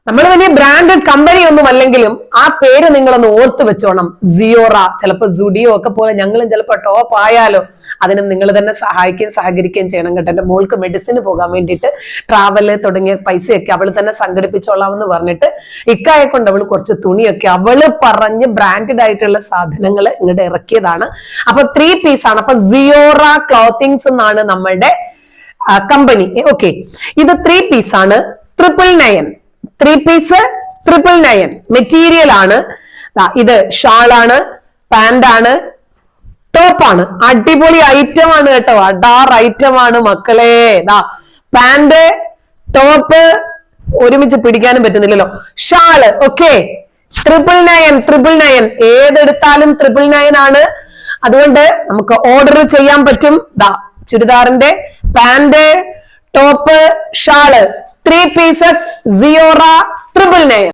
നമ്മൾ വലിയ branded company ഒന്നും അല്ലെങ്കിലും ആ പേര് നിങ്ങളൊന്ന് ഓർത്ത് വെച്ചോണം. സിയോറ, ചിലപ്പോൾ സുഡിയോ ഒക്കെ പോലെ ഞങ്ങളും ചിലപ്പോൾ ടോപ്പ് ആയാലോ. അതിനും നിങ്ങൾ തന്നെ സഹായിക്കുകയും സഹകരിക്കുകയും ചെയ്യണം കേട്ടോ. എന്റെ മോൾക്ക് മെഡിസിന് പോകാൻ വേണ്ടിയിട്ട് ട്രാവല് തുടങ്ങിയ പൈസയൊക്കെ അവൾ തന്നെ സംഘടിപ്പിച്ചോളാം എന്ന് പറഞ്ഞിട്ട് ഇക്കായെ കൊണ്ട് അവൾ കുറച്ച് തുണിയൊക്കെ അവള് പറഞ്ഞ് ബ്രാൻഡഡ് ആയിട്ടുള്ള സാധനങ്ങൾ ഇങ്ങോട്ട് ഇറക്കിയതാണ്. അപ്പൊ 3 പീസ് ആണ്. അപ്പൊ സിയോറ ക്ലോത്തിങ്സ് എന്നാണ് നമ്മളുടെ കമ്പനി. ഓക്കെ, ഇത് 3 പീസ് ആണ്. 999 3 പീസ് 999 മെറ്റീരിയൽ ആണ്. ഇത് ഷാളാണ്, പാന്റ് ആണ്, ടോപ്പാണ്. അടിപൊളി ഐറ്റം ആണ് കേട്ടോ. അഡാർ ഐറ്റം ആണ് മക്കളെ. പാന്റ് ടോപ്പ് ഒരുമിച്ച് പിടിക്കാനും പറ്റുന്നില്ലല്ലോ. ഷാള് ഓക്കെ 999 ഏതെടുത്താലും 999 ആണ്. അതുകൊണ്ട് നമുക്ക് ഓർഡർ ചെയ്യാൻ പറ്റും. ചുരിദാറിന്റെ പാന്റ് ടോപ്പ് ഷാള് 3 പീസസ് സിയോറ 999.